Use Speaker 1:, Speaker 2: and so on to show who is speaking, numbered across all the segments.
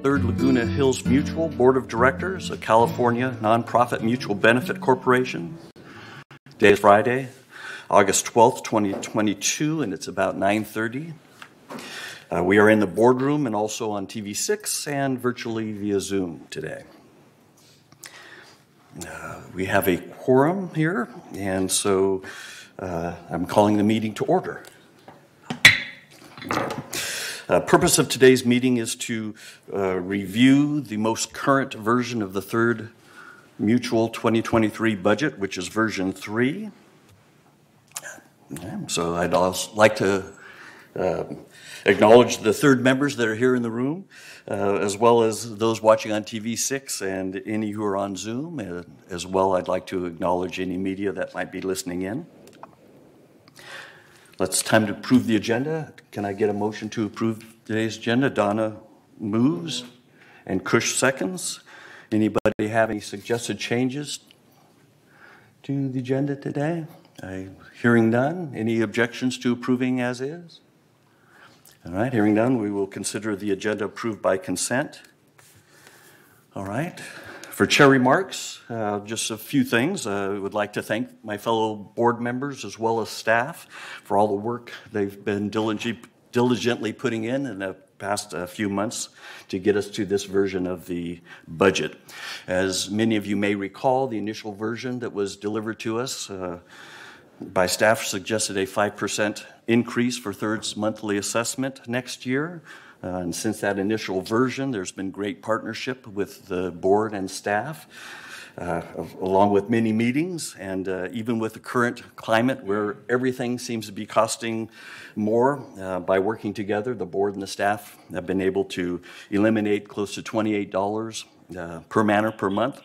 Speaker 1: Third Laguna Hills Mutual Board of Directors, a California nonprofit mutual benefit corporation. Today is Friday, August 12th, 2022, and it's about 9:30. We are in the boardroom and also on TV6 and virtually via Zoom today. We have a quorum here, and so I'm calling the meeting to order. Purpose of today's meeting is to review the most current version of the Third Mutual 2023 budget, which is version 3. So I'd also like to acknowledge the third members that are here in the room, as well as those watching on TV6 and any who are on Zoom. As well, I'd like to acknowledge any media that might be listening in. It's time to approve the agenda. Can I get a motion to approve today's agenda? Donna moves and Kush seconds. Anybody have any suggested changes to the agenda today? Hearing none. Any objections to approving as is? All right, hearing none, we will consider the agenda approved by consent. All right. For chair remarks, just a few things. I would like to thank my fellow board members as well as staff for all the work they've been diligently putting in the past few months to get us to this version of the budget. As many of you may recall, the initial version that was delivered to us by staff suggested a 5% increase for Third's monthly assessment next year. And since that initial version, there's been great partnership with the board and staff, along with many meetings, and even with the current climate where everything seems to be costing more, by working together, the board and the staff have been able to eliminate close to $28 per manor per month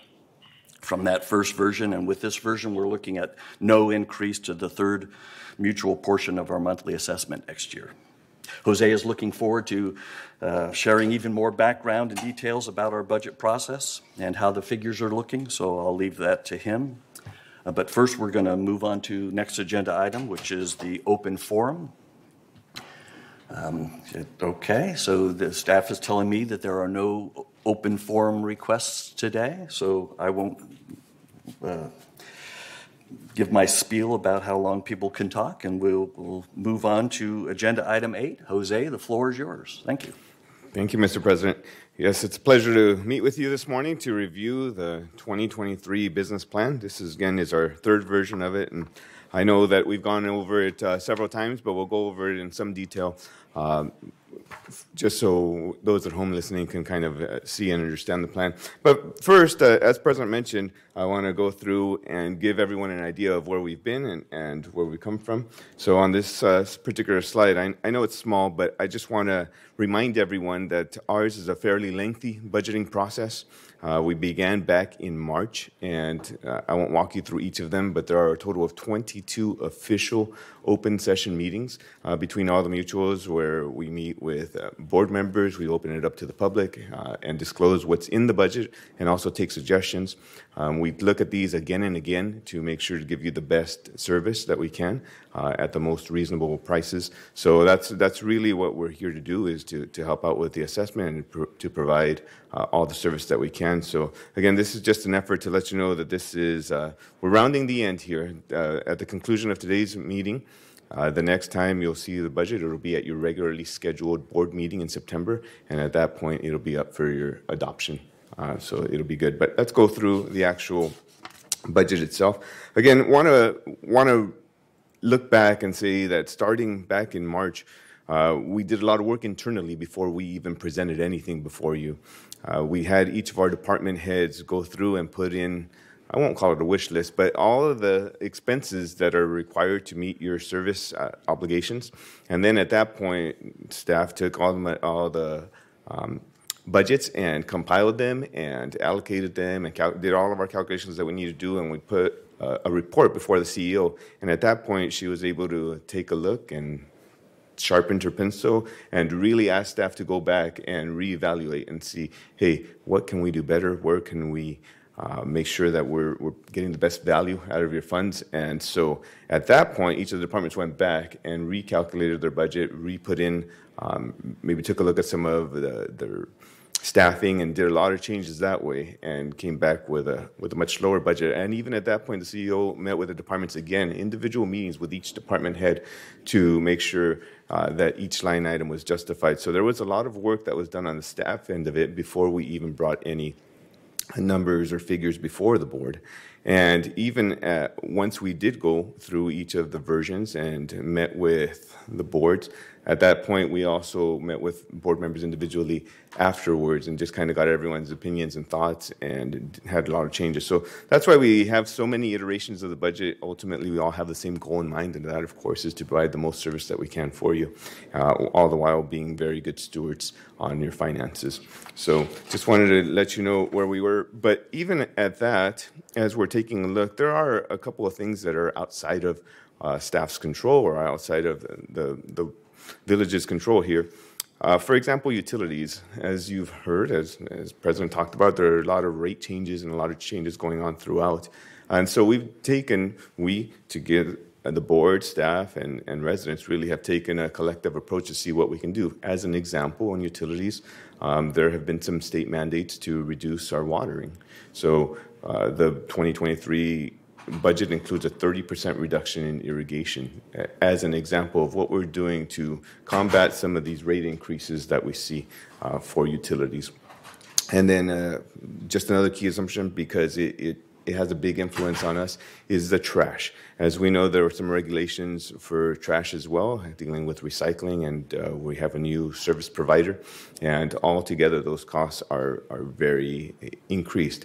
Speaker 1: from that first version. And with this version, we're looking at no increase to the Third Mutual portion of our monthly assessment next year. Jose is looking forward to sharing even more background and details about our budget process and how the figures are looking, so I'll leave that to him. But first, we're going to move on to next agenda item, which is the open forum. Okay, so the staff is telling me that there are no open forum requests today, so I won't give my spiel about how long people can talk, and we'll move on to agenda item 8. Jose, the floor is yours. Thank you.
Speaker 2: Thank you, Mr. President. Yes, it's a pleasure to meet with you this morning to review the 2023 business plan. This is our third version of it, and I know that we've gone over it several times, but we'll go over it in some detail, just so those at home listening can kind of see and understand the plan. But first, as President mentioned, I want to go through and give everyone an idea of where we've been and where we come from. So on this particular slide, I know it's small, but I just want to remind everyone that ours is a fairly lengthy budgeting process. We began back in March, and I won't walk you through each of them, but there are a total of 22 official open session meetings between all the mutuals where we meet with board members. We open it up to the public and disclose what's in the budget and also take suggestions. We look at these again and again to make sure to give you the best service that we can at the most reasonable prices. So that's really what we're here to do, is to help out with the assessment and to provide all the service that we can. So again, this is just an effort to let you know that this is, we're rounding the end here. At the conclusion of today's meeting, the next time you'll see the budget, it'll be at your regularly scheduled board meeting in September, and at that point, it'll be up for your adoption. So it'll be good. But let's go through the actual budget itself. Again, want to look back and say that starting back in March, we did a lot of work internally before we even presented anything before you. We had each of our department heads go through and put in, I won't call it a wish list, but all of the expenses that are required to meet your service obligations. And then at that point, staff took all the budgets and compiled them and allocated them and did all of our calculations that we needed to do, and we put a report before the CEO. And at that point, she was able to take a look and sharpened her pencil and really asked staff to go back and reevaluate and see, hey, what can we do better? Where can we make sure that we're getting the best value out of your funds? And so at that point, each of the departments went back and recalculated their budget, re-put in, maybe took a look at some of their staffing and did a lot of changes that way and came back with a much lower budget. And even at that point, the CEO met with the departments again, individual meetings with each department head to make sure that each line item was justified. So there was a lot of work that was done on the staff end of it before we even brought any numbers or figures before the board. And even once we did go through each of the versions and met with the boards, at that point we also met with board members individually afterwards and just kind of got everyone's opinions and thoughts and had a lot of changes. So that's why we have so many iterations of the budget. Ultimately, we all have the same goal in mind, and that, of course, is to provide the most service that we can for you, all the while being very good stewards on your finances. So just wanted to let you know where we were. But even at that, as we're taking a look, there are a couple of things that are outside of staff's control or outside of the village's control here. For example, utilities. As you've heard, as President talked about, there are a lot of rate changes and a lot of changes going on throughout. And so the board, staff, and residents really have taken a collective approach to see what we can do. As an example, on utilities, there have been some state mandates to reduce our watering. So the 2023 budget includes a 30% reduction in irrigation as an example of what we're doing to combat some of these rate increases that we see for utilities. And then just another key assumption, because it has a big influence on us, is the trash. As we know, there are some regulations for trash as well, dealing with recycling, and we have a new service provider, and altogether those costs are very increased.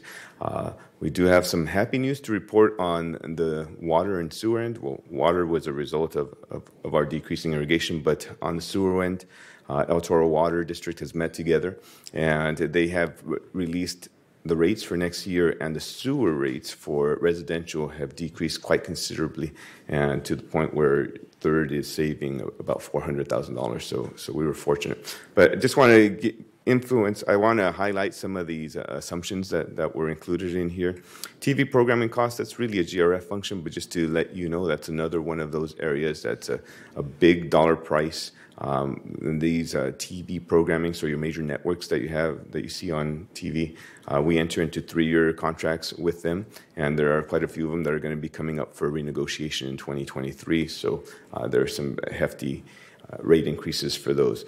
Speaker 2: We do have some happy news to report on the water and sewer end. Well, water was a result of our decreasing irrigation, but on the sewer end, El Toro Water District has met together, and they have released the rates for next year, and the sewer rates for residential have decreased quite considerably, and to the point where Third is saving about $400,000. So we were fortunate. But I just want to I want to highlight some of these assumptions that were included in here. TV programming costs, that's really a GRF function, but just to let you know, that's another one of those areas that's a big dollar price. And these TV programming, so your major networks that you see on TV, we enter into 3-year contracts with them, and there are quite a few of them that are going to be coming up for renegotiation in 2023. So there are some hefty rate increases for those.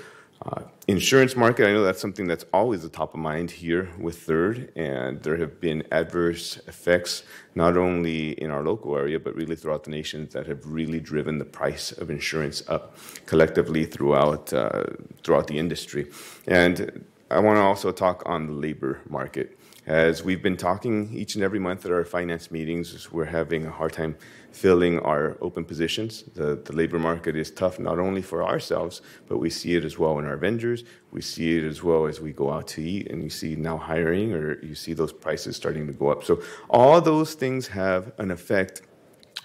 Speaker 2: Insurance market, I know that's something that's always the top of mind here with Third, and there have been adverse effects not only in our local area but really throughout the nation that have really driven the price of insurance up collectively throughout the industry. And I want to also talk on the labor market. As we've been talking each and every month at our finance meetings, we're having a hard time filling our open positions. The labor market is tough not only for ourselves, but we see it as well in our vendors. We see it as well as we go out to eat, and you see now hiring, or you see those prices starting to go up. So all those things have an effect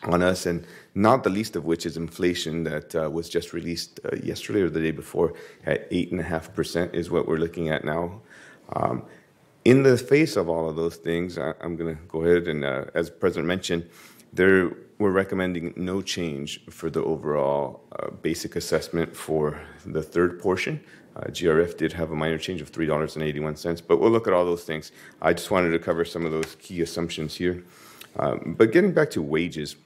Speaker 2: on us, and not the least of which is inflation that was just released yesterday or the day before at 8.5% is what we're looking at now. In the face of all of those things, I'm going to go ahead and, as the President mentioned, we're recommending no change for the overall basic assessment for the third portion. GRF did have a minor change of $3.81, but we'll look at all those things. I just wanted to cover some of those key assumptions here. But getting back to wages,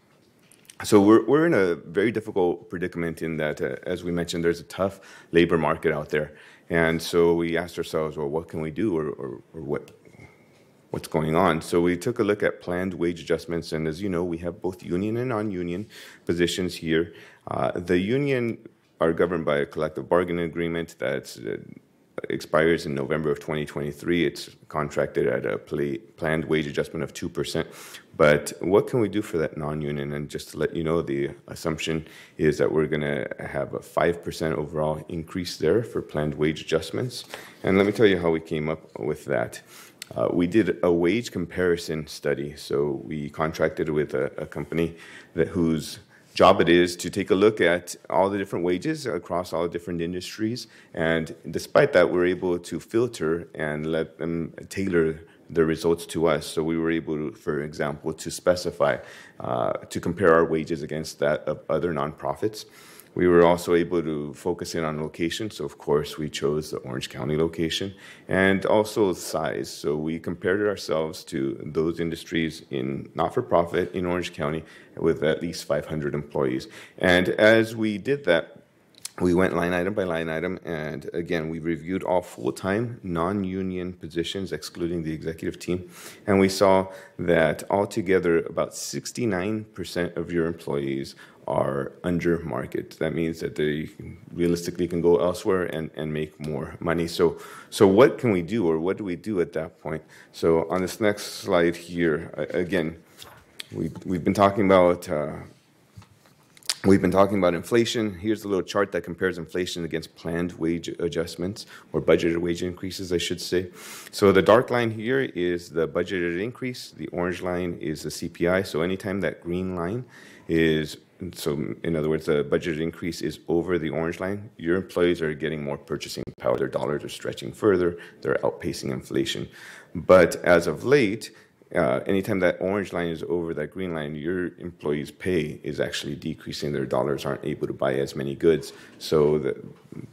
Speaker 2: so we're in a very difficult predicament in that, as we mentioned, there's a tough labor market out there. And so we asked ourselves, well, what can we do, or what's going on? So we took a look at planned wage adjustments, and as you know, we have both union and non-union positions here. The union are governed by a collective bargaining agreement that expires in November of 2023. It's contracted at a planned wage adjustment of 2%. But what can we do for that non-union? And just to let you know, the assumption is that we're going to have a 5% overall increase there for planned wage adjustments. And let me tell you how we came up with that. We did a wage comparison study. So we contracted with a company whose job it is to take a look at all the different wages across all the different industries. And despite that, we're able to filter and let them tailor the results to us. So we were able to, for example, to specify, to compare our wages against that of other nonprofits. We were also able to focus in on location. So, of course, we chose the Orange County location and also size. So we compared ourselves to those industries in not-for-profit in Orange County with at least 500 employees. And as we did that, we went line item by line item, and again, we reviewed all full-time, non-union positions, excluding the executive team, and we saw that altogether about 69% of your employees are under market. That means that they realistically can go elsewhere and make more money. So what can we do, or what do we do at that point? So on this next slide here, again, we've been talking about inflation. Here's a little chart that compares inflation against planned wage adjustments, or budgeted wage increases, I should say. So the dark line here is the budgeted increase. The orange line is the CPI. So anytime that green line is, so in other words, the budgeted increase is over the orange line, your employees are getting more purchasing power. Their dollars are stretching further. They're outpacing inflation. But as of late, anytime that orange line is over that green line, your employees' pay is actually decreasing. Their dollars aren't able to buy as many goods. So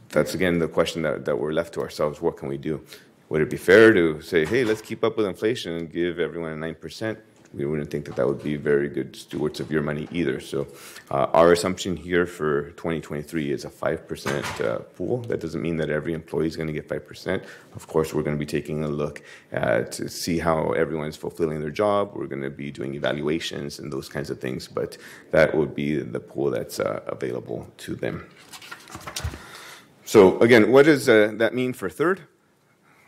Speaker 2: that's, again, the question that we're left to ourselves. What can we do? Would it be fair to say, hey, let's keep up with inflation and give everyone a 9%? We wouldn't think that would be very good stewards of your money either. So our assumption here for 2023 is a 5% pool. That doesn't mean that every employee is going to get 5%. Of course, we're going to be taking a look to see how everyone is fulfilling their job. We're going to be doing evaluations and those kinds of things, but that would be the pool that's available to them. So again, what does that mean for third?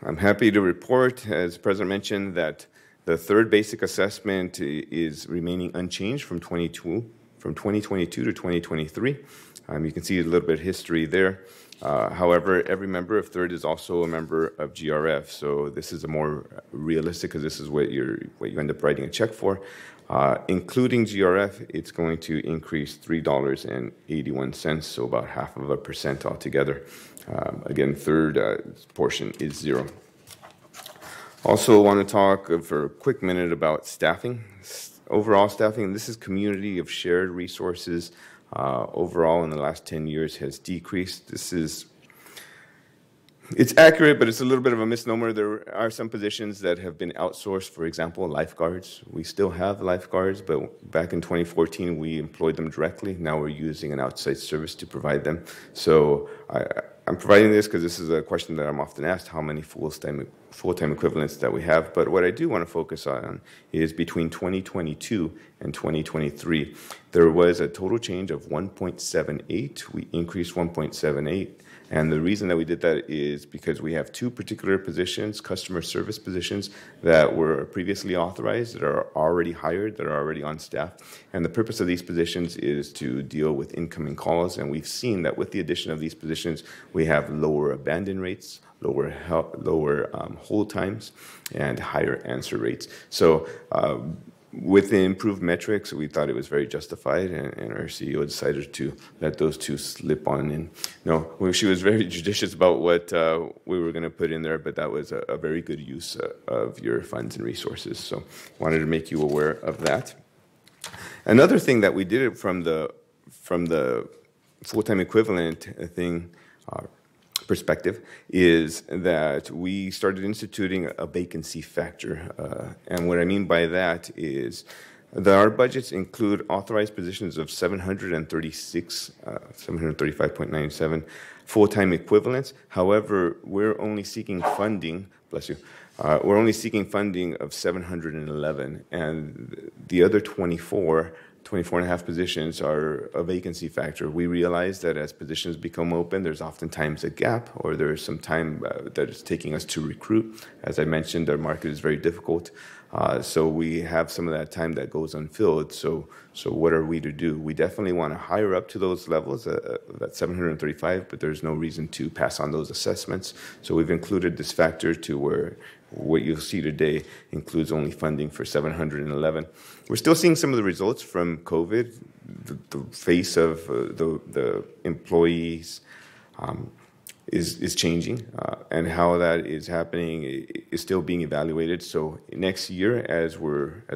Speaker 2: I'm happy to report, as the President mentioned, that the third basic assessment is remaining unchanged from 2022 to 2023. You can see a little bit of history there. However, every member of third is also a member of GRF, so this is a more realistic, because this is what you end up writing a check for. Including GRF, it's going to increase $3.81, so about 0.5% altogether. Again, third portion is zero. Also want to talk for a quick minute about staffing. Overall staffing, this is community of shared resources. Overall in the last 10 years has decreased. It's accurate, but it's a little bit of a misnomer. There are some positions that have been outsourced, for example, lifeguards. We still have lifeguards, but back in 2014, we employed them directly. Now we're using an outside service to provide them. So I'm providing this because this is a question that I'm often asked, how many full-time equivalents that we have. But what I do want to focus on is between 2022 and 2023, there was a total change of 1.78. We increased 1.78. And the reason that we did that is because we have two particular positions, customer service positions, that were previously authorized, that are already hired, that are already on staff. And the purpose of these positions is to deal with incoming calls. And we've seen that with the addition of these positions, we have lower abandon rates, lower hold times, and higher answer rates. So with the improved metrics, we thought it was very justified, and our CEO decided to let those two slip on in. No, she was very judicious about what we were going to put in there, but that was a very good use of your funds and resources. So wanted to make you aware of that. Another thing that we did from the full-time equivalent thing perspective is that we started instituting a vacancy factor. And what I mean by that is that our budgets include authorized positions of 735.97 full-time equivalents. However, we're only seeking funding, we're only seeking funding of 711, and the other 24 and a half positions are a vacancy factor. We realize that as positions become open, there's oftentimes a gap, or there's some time that it's taking us to recruit. As I mentioned, our market is very difficult. So we have some of that time that goes unfilled. So what are we to do? We definitely want to hire up to those levels, that 735, but there's no reason to pass on those assessments. So we've included this factor to where what you'll see today includes only funding for 711. We're still seeing some of the results from COVID, the face of the employees is changing, and how that is happening is still being evaluated. So next year, as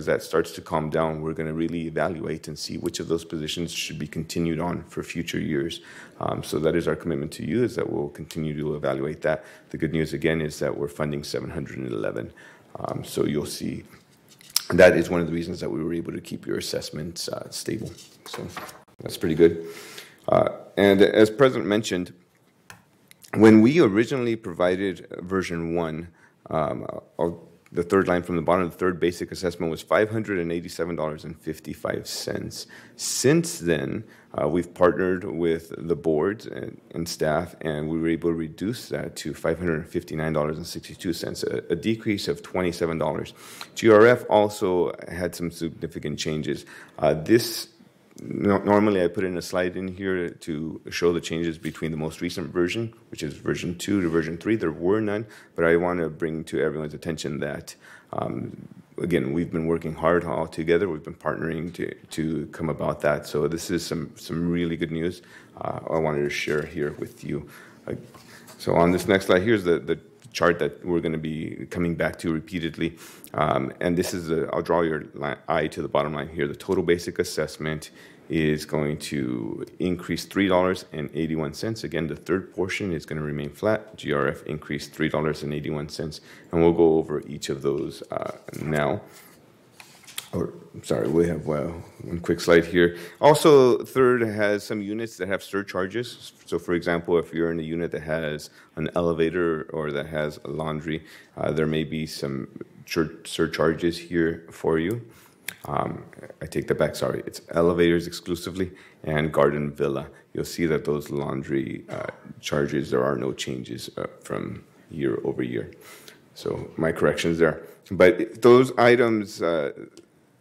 Speaker 2: that starts to calm down, we're going to really evaluate and see which of those positions should be continued on for future years. So that is our commitment to you, is that we'll continue to evaluate that. The good news again is that we're funding 711. So you'll see that is one of the reasons that we were able to keep your assessments stable. So that's pretty good. And as President mentioned, when we originally provided version 1, the third line from the bottom, the third basic assessment was $587.55. Since then, we've partnered with the boards and staff, and we were able to reduce that to $559.62, a decrease of $27. GRF also had some significant changes. Normally, I put in a slide in here to show the changes between the most recent version, which is version 2 to version 3. There were none, but I want to bring to everyone's attention that, again, we've been working hard all together. We've been partnering to come about that. So this is some really good news I wanted to share here with you. So on this next slide, here's the chart that we're going to be coming back to repeatedly. And this is, I'll draw your eye to the bottom line here. The total basic assessment is going to increase $3.81. Again, the third portion is going to remain flat. GRF increased $3.81. And we'll go over each of those now. Sorry, we have one quick slide here. Also, third has some units that have surcharges. So, for example, if you're in a unit that has an elevator or that has a laundry, there may be some surcharges here for you. I take that back, sorry. It's elevators exclusively and garden villa. You'll see that those laundry charges, there are no changes from year over year. So my corrections there. But those items...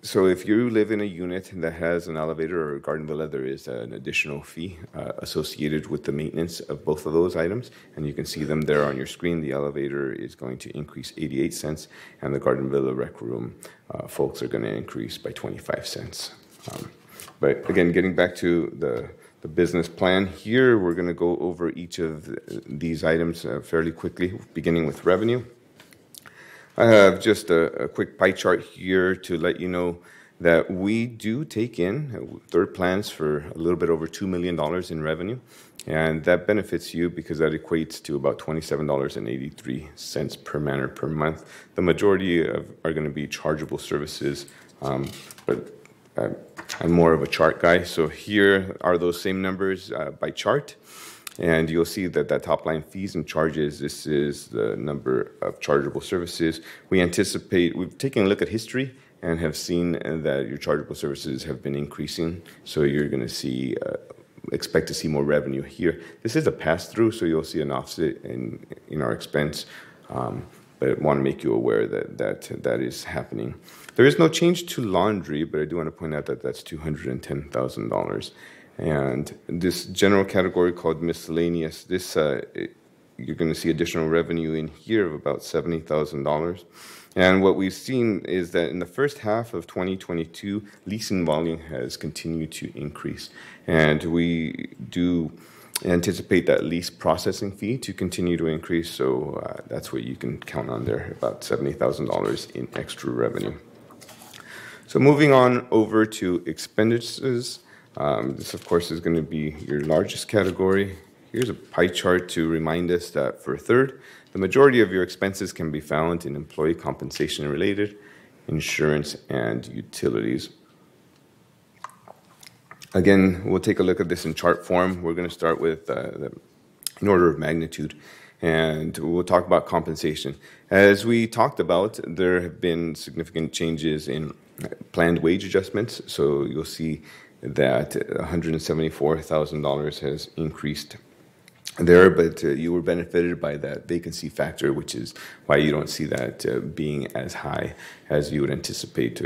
Speaker 2: So if you live in a unit that has an elevator or a garden villa, there is an additional fee associated with the maintenance of both of those items. And you can see them there on your screen. The elevator is going to increase 88 cents, and the garden villa rec room folks are going to increase by 25 cents. But again, getting back to the business plan here, we're going to go over each of these items fairly quickly, beginning with revenue. I have just a quick pie chart here to let you know that we do take in third plans for a little bit over $2 million in revenue, and that benefits you because that equates to about $27.83 per manor per month. The majority are going to be chargeable services, but I'm more of a chart guy, so here are those same numbers by chart. And you'll see that top line fees and charges, this is the number of chargeable services. We've taken a look at history and have seen that your chargeable services have been increasing. So you're going to expect to see more revenue here. This is a pass-through, so you'll see an offset in our expense. But I want to make you aware that is happening. There is no change to laundry, but I do want to point out that that's $210,000. And this general category called miscellaneous, this you're going to see additional revenue in here of about $70,000. And what we've seen is that in the first half of 2022, leasing volume has continued to increase. And we do anticipate that lease processing fee to continue to increase. So that's what you can count on there, about $70,000 in extra revenue. So moving on over to expenditures. This, of course, is going to be your largest category. Here's a pie chart to remind us that for third, the majority of your expenses can be found in employee compensation related, insurance, and utilities. Again, we'll take a look at this in chart form. We're going to start with in order of magnitude, and we'll talk about compensation. As we talked about, there have been significant changes in planned wage adjustments, so you'll see that $174,000 has increased there, but you were benefited by that vacancy factor, which is why you don't see that being as high as you would anticipate,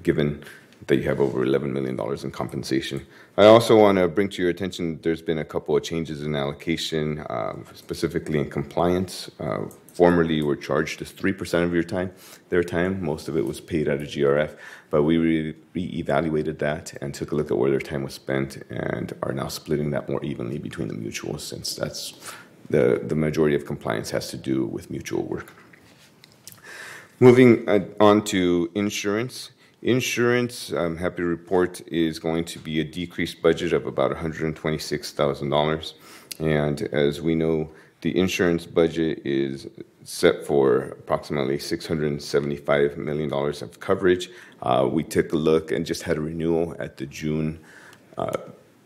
Speaker 2: given that you have over $11 million in compensation. I also want to bring to your attention there's been a couple of changes in allocation, specifically in compliance. Formerly, you were charged as 3% of their time. Most of it was paid out of GRF, but we re-evaluated that and took a look at where their time was spent and are now splitting that more evenly between the mutuals, since that's the majority of compliance has to do with mutual work. Moving on to insurance. Insurance, I'm happy to report, is going to be a decreased budget of about $126,000. And as we know, the insurance budget is set for approximately $675 million of coverage. We took a look and just had a renewal at the June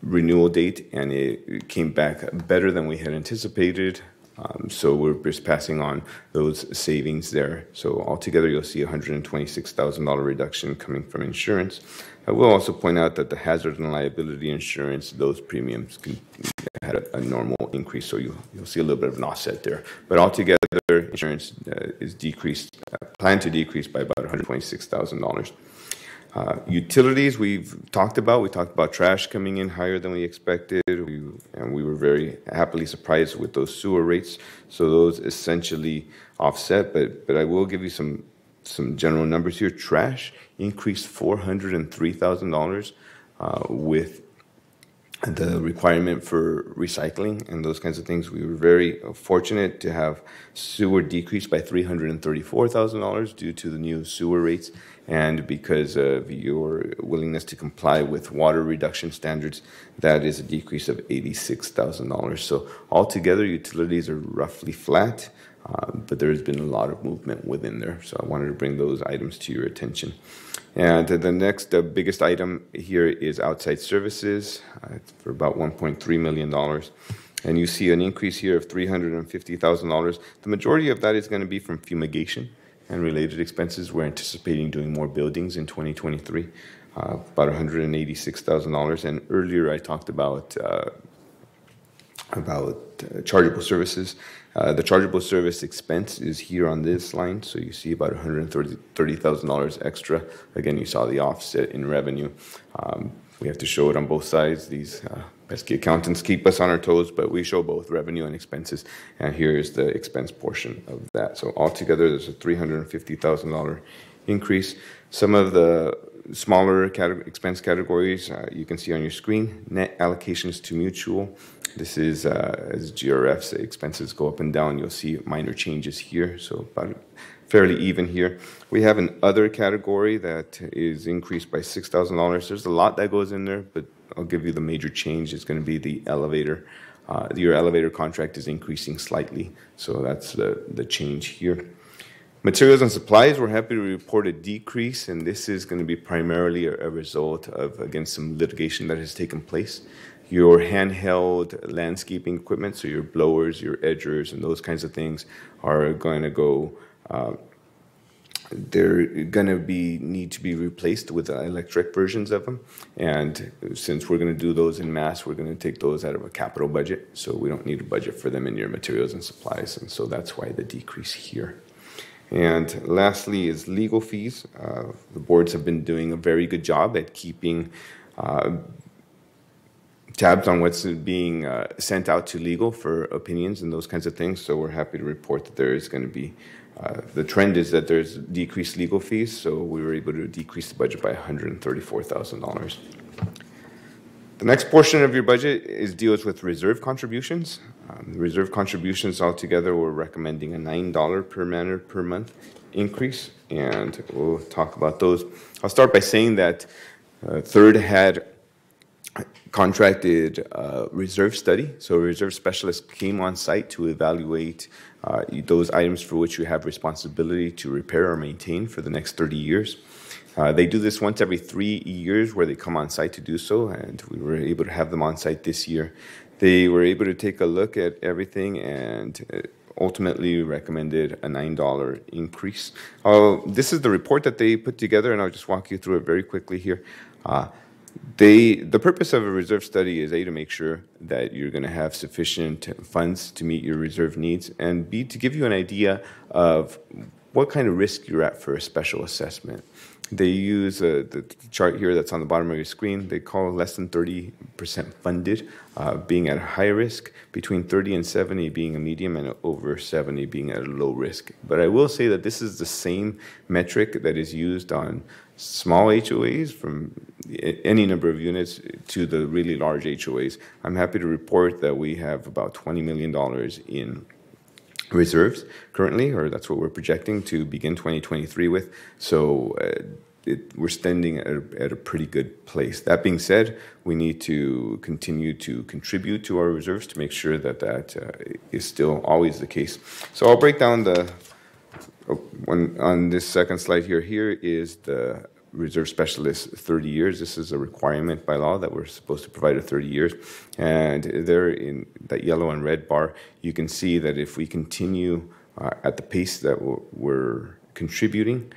Speaker 2: renewal date, and it came back better than we had anticipated. So we're just passing on those savings there. So altogether, you'll see a $126,000 reduction coming from insurance. I will also point out that the hazard and liability insurance, those premiums had a normal increase, so you'll see a little bit of an offset there. But altogether, insurance is planned to decrease by about $126,000. Utilities, we talked about trash coming in higher than we expected, and we were very happily surprised with those sewer rates. So those essentially offset, but I will give you some general numbers here. Trash increased $403,000 with the requirement for recycling and those kinds of things. We were very fortunate to have sewer decrease by $334,000 due to the new sewer rates, and because of your willingness to comply with water reduction standards, that is a decrease of $86,000. So altogether, utilities are roughly flat, but there's been a lot of movement within there. So I wanted to bring those items to your attention. And the next biggest item here is outside services for about $1.3 million. And you see an increase here of $350,000. The majority of that is going to be from fumigation and related expenses. We're anticipating doing more buildings in 2023, about $186,000. And earlier I talked about chargeable services. The chargeable service expense is here on this line, so you see about $130,000 extra. Again, you saw the offset in revenue. We have to show it on both sides. These pesky accountants keep us on our toes, but we show both revenue and expenses, and here is the expense portion of that. So altogether, there's a $350,000 increase. Some of the smaller expense categories you can see on your screen. Net allocations to mutual. This is as GRF's expenses go up and down, you'll see minor changes here, so about fairly even here. We have an other category that is increased by $6,000. There's a lot that goes in there, but I'll give you the major change. It's going to be the elevator. Your elevator contract is increasing slightly, so that's the change here. Materials and supplies, we're happy to report a decrease, and this is going to be primarily a result of, again, some litigation that has taken place. Your handheld landscaping equipment, so your blowers, your edgers, and those kinds of things are going to go, they're going to need to be replaced with electric versions of them. And since we're going to do those in mass, we're going to take those out of a capital budget, so we don't need a budget for them in your materials and supplies, and so that's why the decrease here. And lastly is legal fees. The boards have been doing a very good job at keeping tabs on what's being sent out to legal for opinions and those kinds of things. So we're happy to report that there is going to be, the trend is that there's decreased legal fees. So we were able to decrease the budget by $134,000. The next portion of your budget deals with reserve contributions. The reserve contributions altogether, we're recommending a $9 per man per month increase, and we'll talk about those. I'll start by saying that Third had contracted a reserve study. So a reserve specialist came on site to evaluate those items for which you have responsibility to repair or maintain for the next 30 years. They do this once every 3 years where they come on site to do so, and we were able to have them on site this year. They were able to take a look at everything and ultimately recommended a $9 increase. This is the report that they put together, and I'll just walk you through it very quickly here. The purpose of a reserve study is A, to make sure that you're going to have sufficient funds to meet your reserve needs, and B, to give you an idea of what kind of risk you're at for a special assessment. They use the chart here that's on the bottom of your screen. They call less than 30% funded being at a high risk, between 30 and 70 being a medium, and over 70 being at a low risk. But I will say that this is the same metric that is used on small HOAs, from any number of units, to the really large HOAs. I'm happy to report that we have about $20 million in reserves currently, or that's what we're projecting to begin 2023 with. So we're standing at a pretty good place. That being said, we need to continue to contribute to our reserves to make sure that that is still always the case. So I'll break down on this second slide here. Here is the reserve specialist 30 years. This is a requirement by law that we're supposed to provide a 30 years. And there in that yellow and red bar, you can see that if we continue at the pace that we're contributing,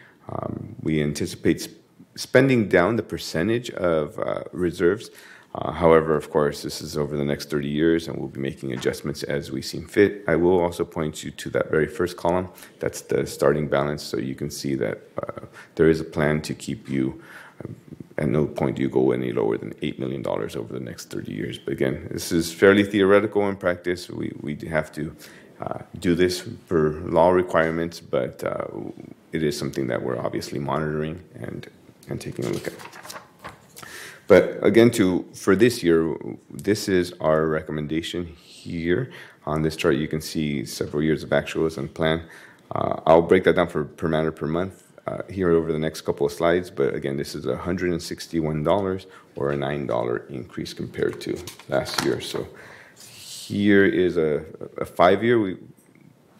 Speaker 2: we anticipate spending down the percentage of reserves. However, of course, this is over the next 30 years, and we'll be making adjustments as we seem fit. I will also point you to that very first column. That's the starting balance, so you can see that there is a plan to keep you, at no point do you go any lower than $8 million over the next 30 years. But again, this is fairly theoretical in practice. We have to do this per law requirements, but it is something that we're obviously monitoring and taking a look at. But again, for this year, this is our recommendation here. On this chart, you can see several years of actuals and plan. I'll break that down per matter per month here over the next couple of slides. But again, this is $161 or a $9 increase compared to last year. So here is a 5-year.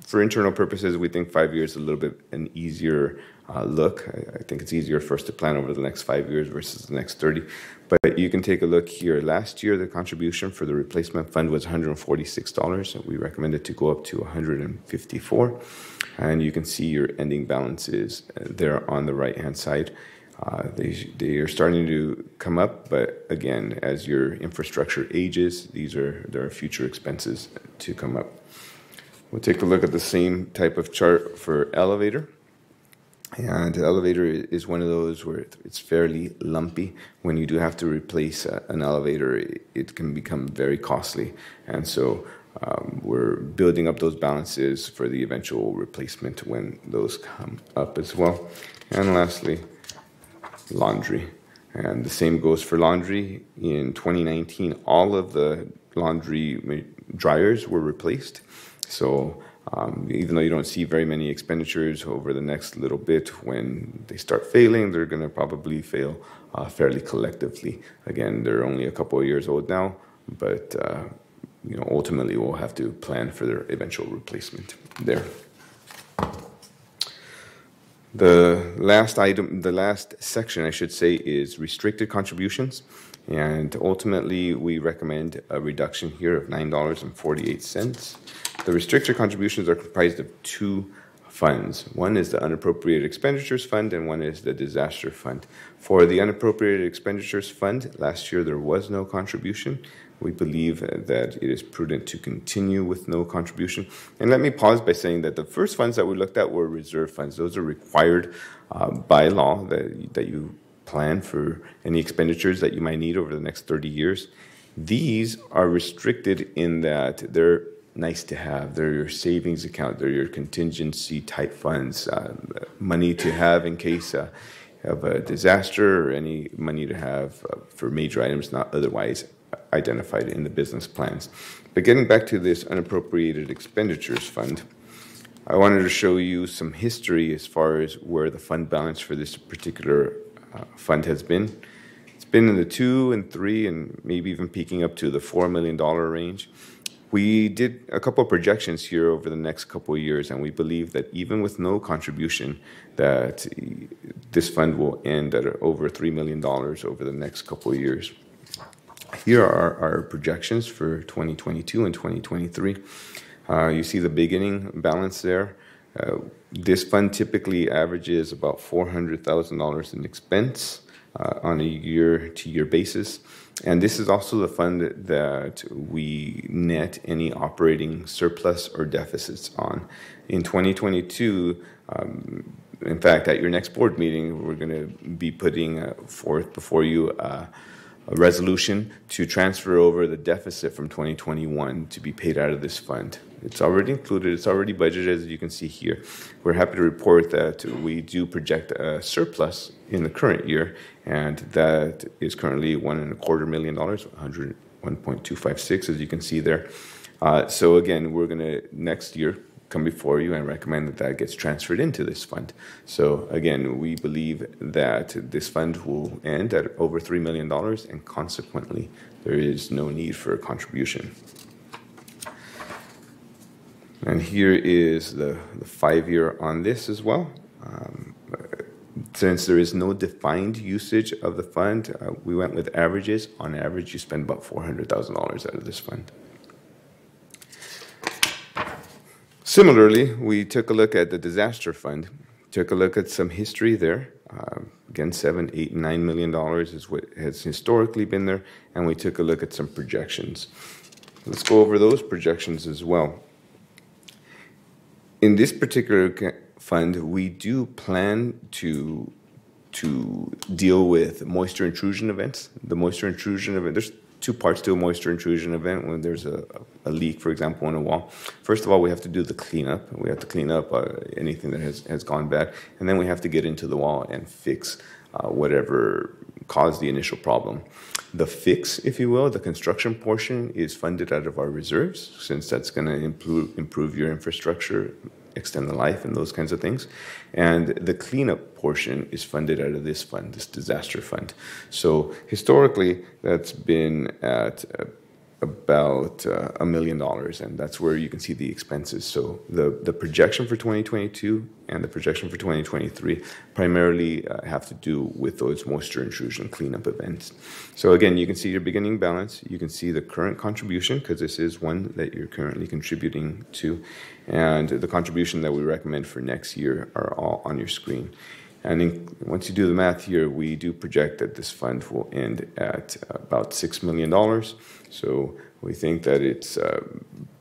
Speaker 2: For internal purposes, we think 5 years is a little bit an easier look. I think it's easier for us to plan over the next 5 years versus the next 30. But you can take a look here. Last year, the contribution for the replacement fund was $146. And we recommend it to go up to $154. And you can see your ending balances there on the right-hand side. They are starting to come up, but again, as your infrastructure ages, there are future expenses to come up. We'll take a look at the same type of chart for elevator. And the elevator is one of those where it's fairly lumpy. When you do have to replace an elevator, it can become very costly. And so we're building up those balances for the eventual replacement when those come up as well. And lastly, laundry. And the same goes for laundry. In 2019, all of the laundry dryers were replaced. So even though you don't see very many expenditures over the next little bit, when they start failing, they're going to probably fail fairly collectively. Again, they're only a couple of years old now, but ultimately we'll have to plan for their eventual replacement there. The last section, I should say, is restricted contributions. And ultimately, we recommend a reduction here of $9.48. The restricted contributions are comprised of two funds. One is the unappropriated expenditures fund, and one is the disaster fund. For the unappropriated expenditures fund, last year there was no contribution. We believe that it is prudent to continue with no contribution. And let me pause by saying that the first funds that we looked at were reserve funds. Those are required by law that you plan for any expenditures that you might need over the next 30 years. These are restricted in that they're nice to have. They're your savings account. They're your contingency type funds, money to have in case of a disaster, or any money to have for major items not otherwise identified in the business plans. But getting back to this unappropriated expenditures fund, I wanted to show you some history as far as where the fund balance for this particular fund has been. It's been in the 2 and 3 and maybe even peaking up to the $4 million range. We did a couple of projections here over the next couple of years, and we believe that even with no contribution, that this fund will end at over $3 million over the next couple of years. Here are our projections for 2022 and 2023. You see the beginning balance there. This fund typically averages about $400,000 in expense on a year-to-year basis. And this is also the fund that we net any operating surplus or deficits on. In 2022, in fact, at your next board meeting, we're going to be putting forth before you a resolution to transfer over the deficit from 2021 to be paid out of this fund. It's already included, it's already budgeted, as you can see here. We're happy to report that we do project a surplus in the current year, and that is currently $1.25 million, 1.256, as you can see there. So again, we're going to next year come before you and recommend that that gets transferred into this fund. So again, we believe that this fund will end at over $3 million, and consequently, there is no need for a contribution. And here is the 5-year on this as well. Since there is no defined usage of the fund, we went with averages. On average, you spend about $400,000 out of this fund. Similarly, we took a look at the disaster fund, took a look at some history there. Again, $7, $8, $9 million is what has historically been there, and we took a look at some projections. Let's go over those projections as well. In this particular fund, we do plan to deal with moisture intrusion events. The moisture intrusion event, there's two parts to a moisture intrusion event when there's a leak, for example, on a wall. First of all, we have to do the cleanup. We have to clean up anything that has gone bad, and then we have to get into the wall and fix whatever caused the initial problem. The fix, if you will, the construction portion is funded out of our reserves, since that's going to improve your infrastructure, extend the life, and those kinds of things. And the cleanup portion is funded out of this fund, this disaster fund. So historically, that's been at about $1 million, and that's where you can see the expenses. So the projection for 2022 and the projection for 2023 primarily have to do with those moisture intrusion cleanup events. So again, you can see your beginning balance, you can see the current contribution, because this is one that you're currently contributing to, and the contribution that we recommend for next year are all on your screen. And once you do the math here, we do project that this fund will end at about $6 million. So we think that it's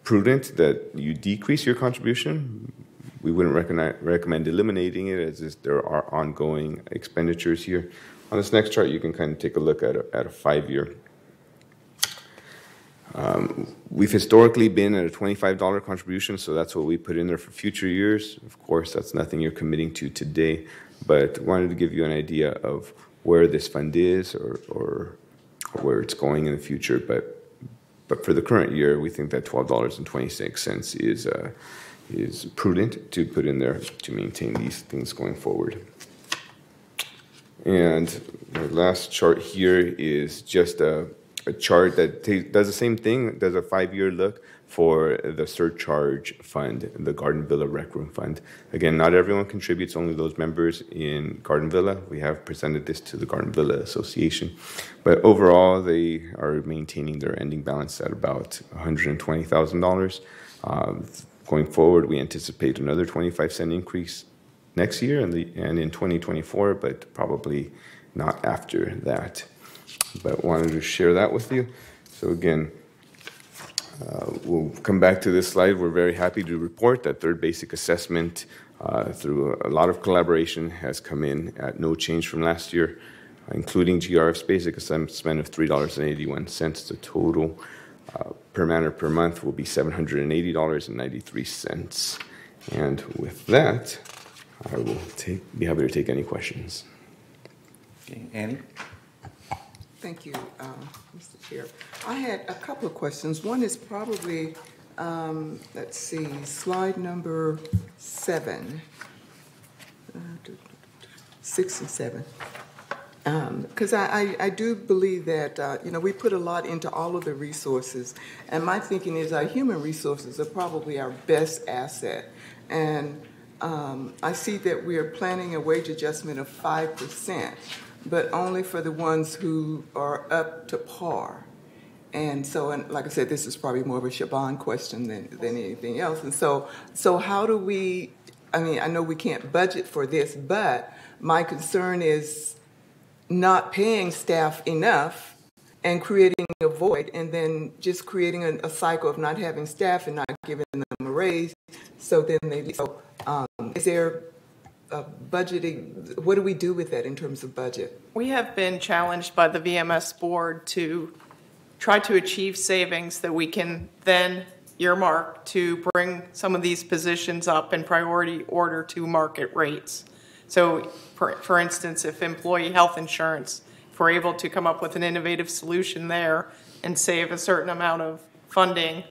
Speaker 2: prudent that you decrease your contribution. We wouldn't recommend eliminating it, as there are ongoing expenditures here. On this next chart, you can kind of take a look at a 5-year. We've historically been at a $25 contribution, so that's what we put in there for future years. Of course, that's nothing you're committing to today, but wanted to give you an idea of where this fund is or where it's going in the future. But for the current year, we think that $12.26 is prudent to put in there to maintain these things going forward. And the last chart here is just a chart that does the same thing, does a 5-year look for the surcharge fund, the Garden Villa Rec Room Fund. Again, not everyone contributes, only those members in Garden Villa. We have presented this to the Garden Villa Association. But overall, they are maintaining their ending balance at about $120,000. Going forward, we anticipate another 25-cent increase next year and in 2024, but probably not after that. But wanted to share that with you. So again, we'll come back to this slide. We're very happy to report that third basic assessment, through a lot of collaboration, has come in at no change from last year, including GRF's basic assessment of $3.81. The total per manor per month will be $780.93. And with that, I will be happy to take any questions.
Speaker 1: Okay, Annie?
Speaker 3: Thank you, Mr. Chair. I had a couple of questions. One is probably, let's see, slide number 7, 6 and 7. Because I do believe that, we put a lot into all of the resources, and my thinking is our human resources are probably our best asset. And I see that we are planning a wage adjustment of 5%. But only for the ones who are up to par. And so, and like I said, this is probably more of a Siobhan question than anything else. And so how do we, I know we can't budget for this, but my concern is not paying staff enough and creating a void, and then just creating a cycle of not having staff and not giving them a raise. So then they leave. So is there budgeting, what do we do with that in terms of budget?
Speaker 4: We have been challenged by the VMS board to try to achieve savings that we can then earmark to bring some of these positions up in priority order to market rates. So, for instance, if employee health insurance, if we're able to come up with an innovative solution there and save a certain amount of funding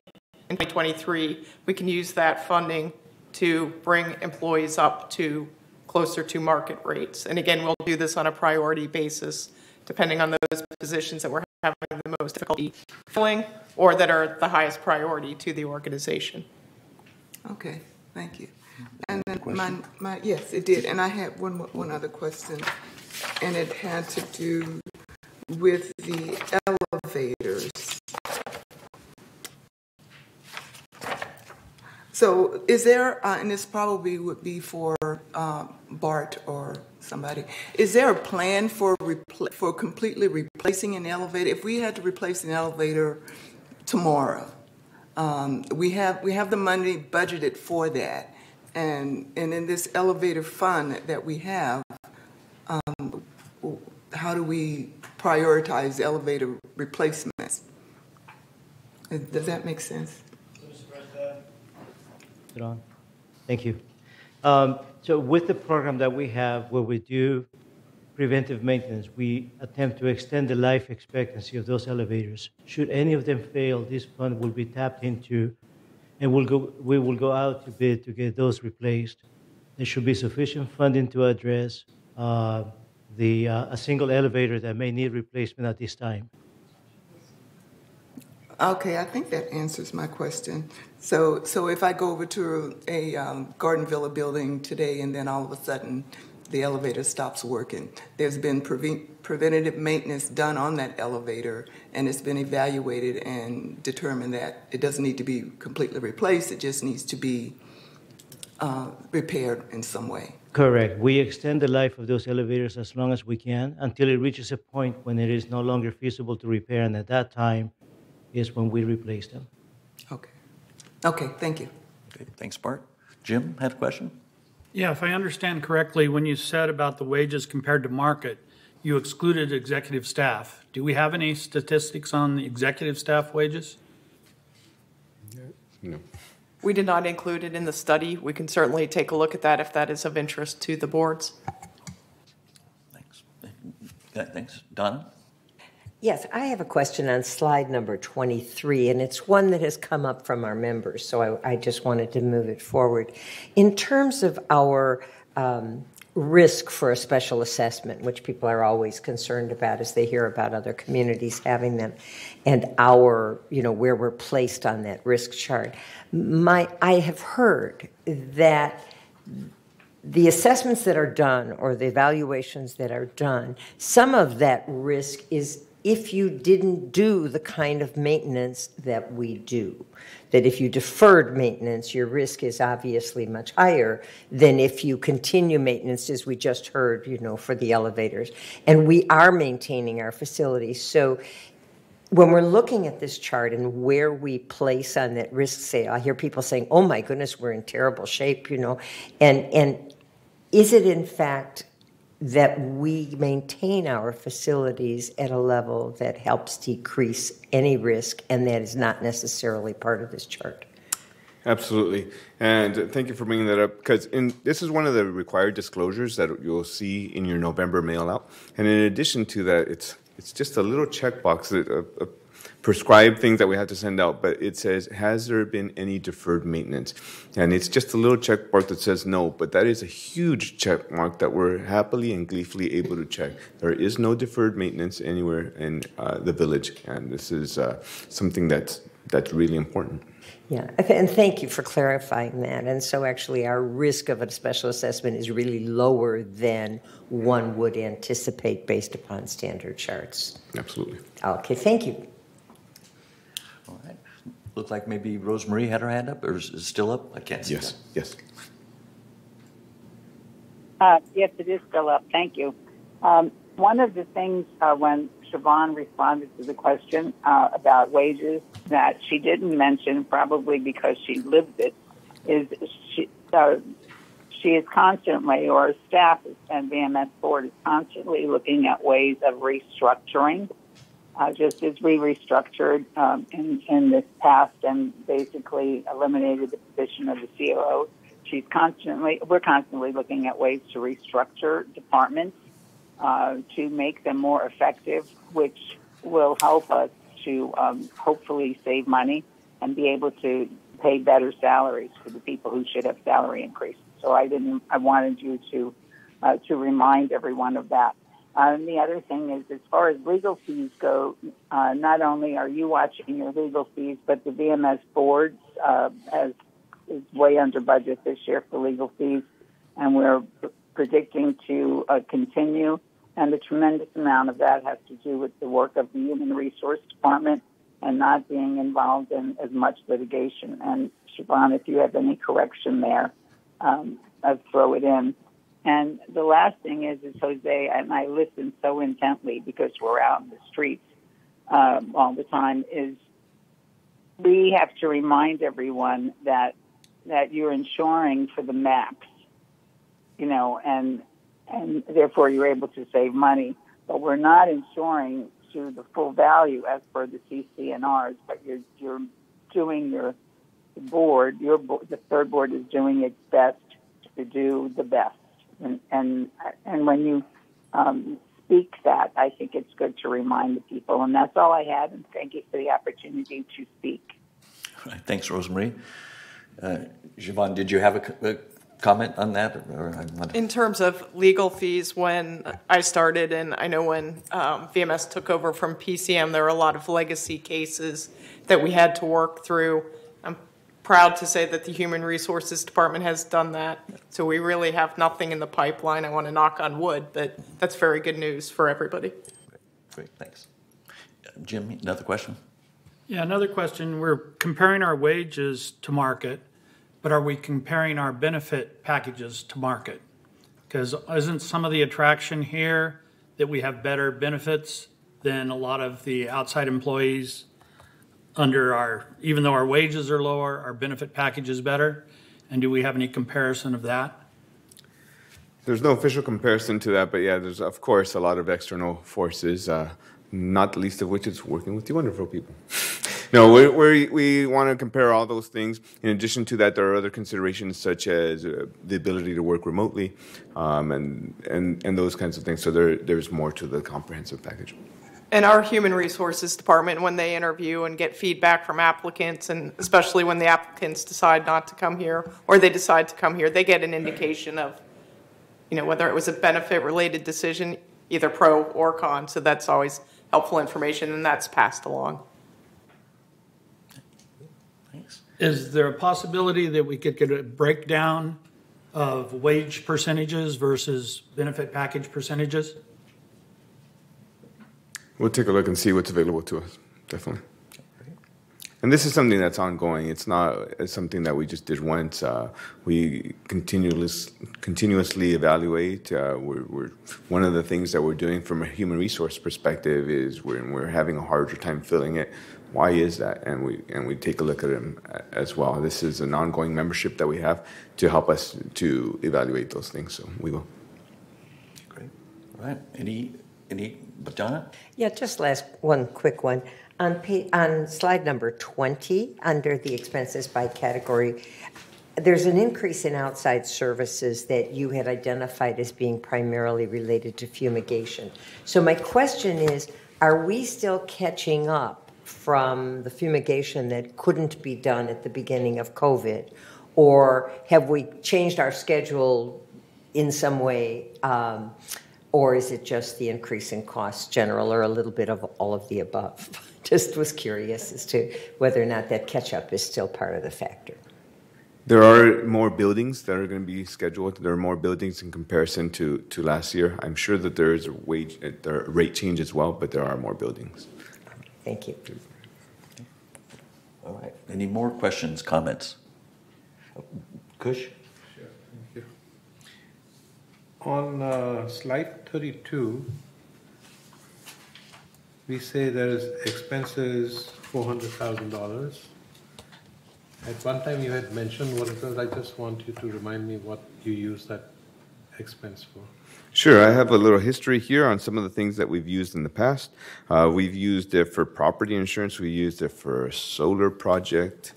Speaker 4: in 2023, we can use that funding to bring employees up to closer to market rates. And again, we'll do this on a priority basis, depending on those positions that we're having the most difficulty filling or that are the highest priority to the organization.
Speaker 3: Okay, thank you. And then yes, it did. And I had one other question, and it had to do with the elevators. So is there, and this probably would be for Bart or somebody, is there a plan for completely replacing an elevator? If we had to replace an elevator tomorrow, we have the money budgeted for that. And in this elevator fund that we have, how do we prioritize elevator replacements? Does that make sense?
Speaker 5: Thank you. So with the program that we have where we do preventive maintenance, we attempt to extend the life expectancy of those elevators. Should any of them fail, this fund will be tapped into, and we will go out to bid to get those replaced. There should be sufficient funding to address a single elevator that may need replacement at this time.
Speaker 3: Okay, I think that answers my question. So if I go over to a Garden Villa building today and then all of a sudden the elevator stops working, there's been preventative maintenance done on that elevator, and it's been evaluated and determined that it doesn't need to be completely replaced, it just needs to be repaired in some way.
Speaker 5: Correct. We extend the life of those elevators as long as we can until it reaches a point when it is no longer feasible to repair, and at that time is when we replace them.
Speaker 3: Okay. Okay, thank you.
Speaker 1: Okay, thanks, Bart. Jim had a question?
Speaker 6: Yeah, if I understand correctly, when you said about the wages compared to market, you excluded executive staff. Do we have any statistics on the executive staff wages?
Speaker 2: No.
Speaker 4: We did not include it in the study. We can certainly take a look at that if that is of interest to the boards.
Speaker 1: Thanks. Thanks. Donna?
Speaker 7: Yes, I have a question on slide number 23, and it's one that has come up from our members, so I just wanted to move it forward. In terms of our risk for a special assessment, which people are always concerned about as they hear about other communities having them, and our, where we're placed on that risk chart, I have heard that the assessments that are done or the evaluations that are done, some of that risk is if you didn't do the kind of maintenance that we do. That if you deferred maintenance, your risk is obviously much higher than if you continue maintenance, as we just heard, for the elevators. And we are maintaining our facilities. So when we're looking at this chart and where we place on that risk scale, I hear people saying, oh my goodness, we're in terrible shape, And is it in fact that we maintain our facilities at a level that helps decrease any risk, and that is not necessarily part of this chart?
Speaker 2: Absolutely. And thank you for bringing that up, because this is one of the required disclosures that you'll see in your November mail out. And in addition to that, it's just a little checkbox that prescribed things that we have to send out, but it says, has there been any deferred maintenance? And it's just a little check mark that says no, but that is a huge check mark that we're happily and gleefully able to check. There is no deferred maintenance anywhere in the village, and this is something that's really important.
Speaker 7: Yeah, and thank you for clarifying that. And so actually our risk of a special assessment is really lower than one would anticipate based upon standard charts.
Speaker 2: Absolutely.
Speaker 7: Okay, thank you.
Speaker 1: All right. Looked like maybe Rosemarie had her hand up, or is it still up? I can't see
Speaker 2: Yes,
Speaker 1: that.
Speaker 2: yes.
Speaker 8: Yes, it is still up. Thank you. One of the things when Siobhan responded to the question about wages that she didn't mention, probably because she lived it, is she is constantly, or staff and VMS board is constantly looking at ways of restructuring, just as we restructured in this past and basically eliminated the position of the COO. We're constantly looking at ways to restructure departments to make them more effective, which will help us to hopefully save money and be able to pay better salaries for the people who should have salary increases. So I wanted you to remind everyone of that. And the other thing is, as far as legal fees go, not only are you watching your legal fees, but the VMS board is way under budget this year for legal fees, and we're predicting to continue. And a tremendous amount of that has to do with the work of the Human Resource Department and not being involved in as much litigation. And Siobhan, if you have any correction there, I'd throw it in. And the last thing is Jose, and I listen so intently because we're out in the streets all the time, is we have to remind everyone that you're insuring for the max, and therefore you're able to save money. But we're not insuring to the full value as per the CCNRs, but you're doing the third board is doing its best to do the best. And when you speak that, I think it's good to remind the people. And that's all I had, and thank you for the opportunity to speak.
Speaker 1: All right, thanks, Rosemarie. Siobhan, did you have a comment on that?
Speaker 4: In terms of legal fees, when I started, and I know when VMS took over from PCM, there were a lot of legacy cases that we had to work through. I'm proud to say that the Human Resources Department has done that. So we really have nothing in the pipeline. I want to knock on wood, but that's very good news for everybody.
Speaker 1: Great, thanks. Jim, another question?
Speaker 6: Yeah, another question. We're comparing our wages to market, but are we comparing our benefit packages to market? Because isn't some of the attraction here that we have better benefits than a lot of the outside employees even though our wages are lower, our benefit package is better? And do we have any comparison of that?
Speaker 2: There's no official comparison to that, but yeah, there's of course a lot of external forces, not the least of which is working with you wonderful people. No, we want to compare all those things. In addition to that, there are other considerations such as the ability to work remotely and those kinds of things. So there's more to the comprehensive package.
Speaker 4: And our Human Resources Department, when they interview and get feedback from applicants, and especially when the applicants decide not to come here or they decide to come here, they get an indication of, whether it was a benefit-related decision, either pro or con. So that's always helpful information, and that's passed along.
Speaker 1: Thanks.
Speaker 6: Is there a possibility that we could get a breakdown of wage percentages versus benefit package percentages?
Speaker 2: We'll take a look and see what's available to us, definitely. And this is something that's ongoing. It's not something that we just did once. We continuously evaluate. We're one of the things that we're doing from a human resource perspective is we're having a harder time filling it. Why is that? And we take a look at them as well. This is an ongoing membership that we have to help us to evaluate those things. So we will.
Speaker 1: Great. All right. Any, Donna?
Speaker 7: Yeah, just one quick one. On slide number 20, under the expenses by category, there's an increase in outside services that you had identified as being primarily related to fumigation. So my question is, are we still catching up from the fumigation that couldn't be done at the beginning of COVID? Or have we changed our schedule in some way? Or is it just the increase in costs general, or a little bit of all of the above? Just was curious as to whether or not that catch-up is still part of the factor.
Speaker 2: There are more buildings that are going to be scheduled. There are more buildings in comparison to last year. I'm sure that there is a rate change as well, but there are more buildings.
Speaker 7: Thank you.
Speaker 1: All right. Any more questions, comments? Kush?
Speaker 9: Sure, thank you. On slide 32, we say there is expenses $400,000, At one time you had mentioned what it was. I just want you to remind me what you use that expense for.
Speaker 2: Sure, I have a little history here on some of the things that we've used in the past. We've used it for property insurance. We used it for a solar project,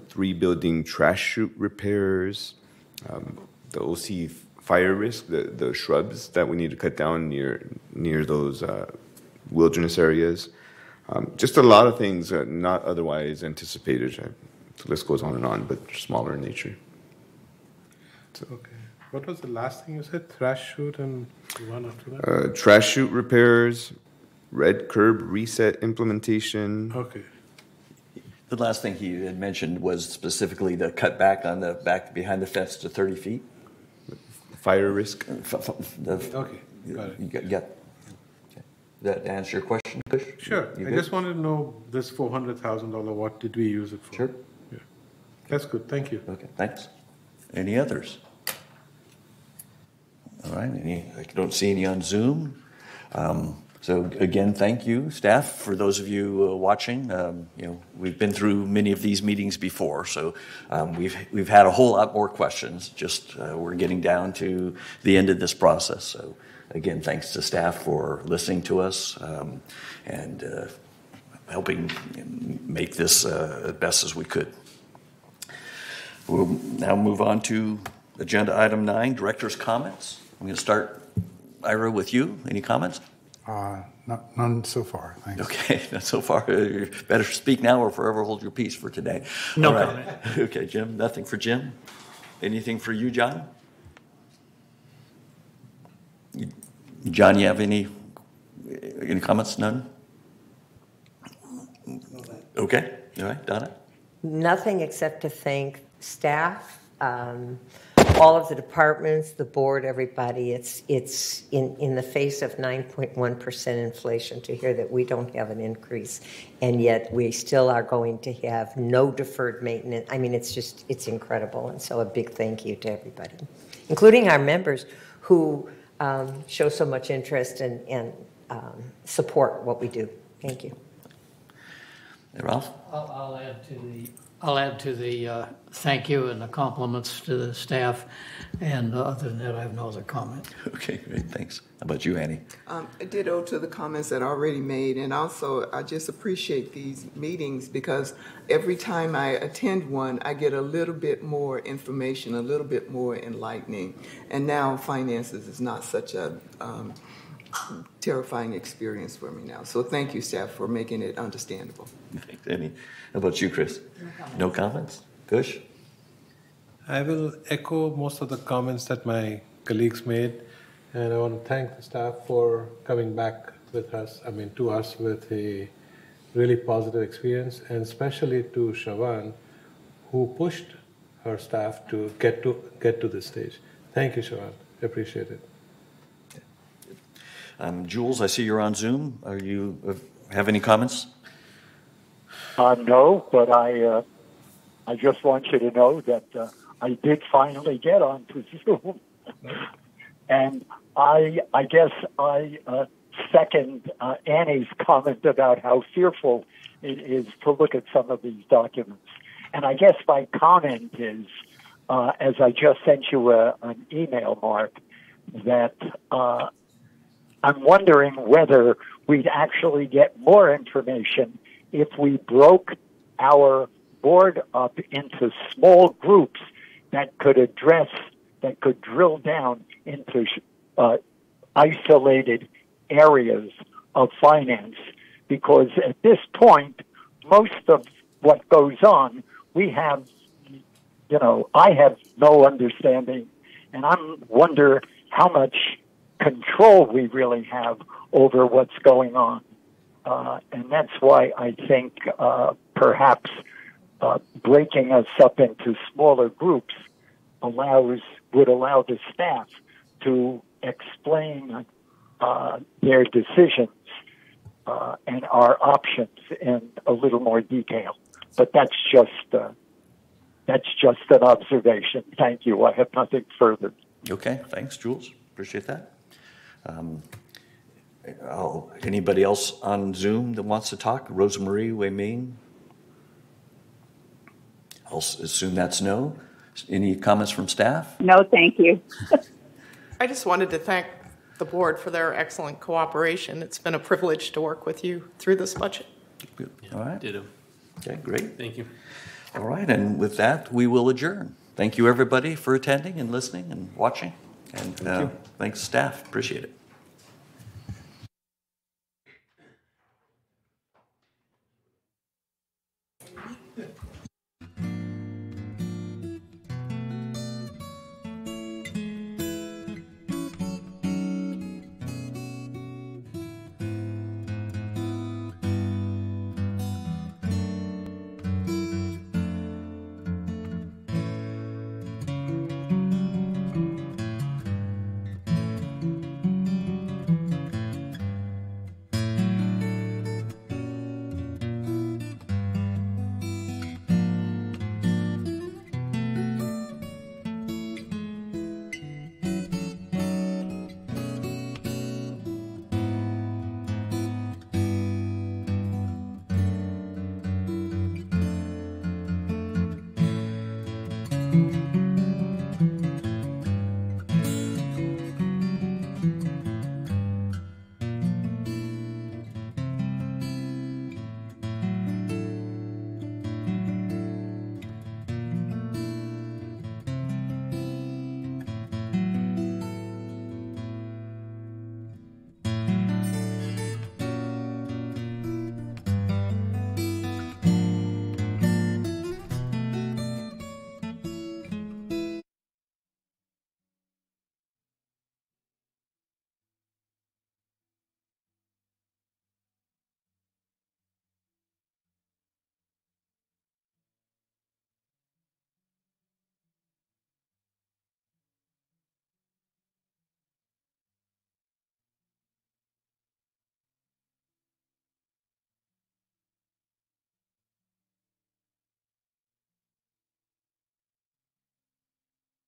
Speaker 2: 3 building trash chute repairs, the OC fire risk, the shrubs that we need to cut down near those wilderness areas. Just a lot of things not otherwise anticipated. The list goes on and on, but smaller in nature. So.
Speaker 9: Okay. What was the last thing you said? Trash chute and one after that?
Speaker 2: Trash chute repairs, red curb reset implementation.
Speaker 9: Okay.
Speaker 1: The last thing he had mentioned was specifically the cut back on the back behind the fence to 30 feet.
Speaker 2: Fire risk.
Speaker 9: Okay, got it.
Speaker 1: Yeah. Okay. That answer your question, Kush?
Speaker 9: Sure.
Speaker 1: You
Speaker 9: I
Speaker 1: good?
Speaker 9: just wanted to know this $400,000, what did we use it for?
Speaker 1: Sure.
Speaker 9: Yeah. That's good. Thank you.
Speaker 1: Okay, thanks. Any others? All right, I don't see any on Zoom. So again, thank you, staff. For those of you watching, we've been through many of these meetings before, so we've had a whole lot more questions. Just we're getting down to the end of this process. So again, thanks to staff for listening to us and helping make this as best as we could. We'll now move on to agenda item 9, director's comments. I'm going to start, Ira, with you. Any comments?
Speaker 10: None so far, thanks.
Speaker 1: Okay, not so far. You better speak now or forever hold your peace for today.
Speaker 6: No
Speaker 1: All right.
Speaker 6: comment.
Speaker 1: Okay, Jim, nothing for Jim? Anything for you, John? John, you have any comments? None? Okay, all right, Donna?
Speaker 7: Nothing except to thank staff, all of the departments, the board, everybody. It's in the face of 9.1% inflation to hear that we don't have an increase, and yet we still are going to have no deferred maintenance. I mean, it's incredible, and so a big thank you to everybody, including our members who show so much interest and support what we do. Thank you.
Speaker 1: Hey, Ralph?
Speaker 11: I'll add to the thank you and the compliments to the staff, and other than that, I have no other comment.
Speaker 1: Okay, great, thanks. How about you, Annie?
Speaker 3: Ditto to the comments that I already made, and also I just appreciate these meetings because every time I attend one, I get a little bit more information, a little bit more enlightening, and now finances is not such a terrifying experience for me now. So thank you, staff, for making it understandable.
Speaker 1: Thanks, Annie. How about you, Chris? No comments? Kush?
Speaker 9: I will echo most of the comments that my colleagues made, and I want to thank the staff for coming back with us, to us with a really positive experience, and especially to Siobhan, who pushed her staff to get to this stage. Thank you, Siobhan. Appreciate it.
Speaker 1: Jules, I see you're on Zoom. Are you have any comments?
Speaker 12: No, but I just want you to know that I did finally get onto Zoom, and I guess I second Annie's comment about how fearful it is to look at some of these documents. And I guess my comment is, as I just sent you an email, Mark, that I'm wondering whether we'd actually get more information if we broke our board up into small groups that could drill down into isolated areas of finance. Because at this point, most of what goes on, I have no understanding, and I wonder how much control we really have over what's going on. And that's why I think perhaps breaking us up into smaller groups would allow the staff to explain their decisions and our options in a little more detail. But that's just an observation. Thank you. I have nothing further.
Speaker 1: Okay, thanks, Jules. Appreciate that. Anybody else on Zoom that wants to talk? Rosemarie, Wei Ming? I'll assume that's no. Any comments from staff?
Speaker 8: No, thank you.
Speaker 4: I just wanted to thank the board for their excellent cooperation. It's been a privilege to work with you through this budget.
Speaker 1: Good. All right.
Speaker 13: Ditto.
Speaker 1: Okay, great.
Speaker 13: Thank you.
Speaker 1: All right, and with that, we will adjourn. Thank you, everybody, for attending and listening and watching. And thanks, staff. Appreciate it.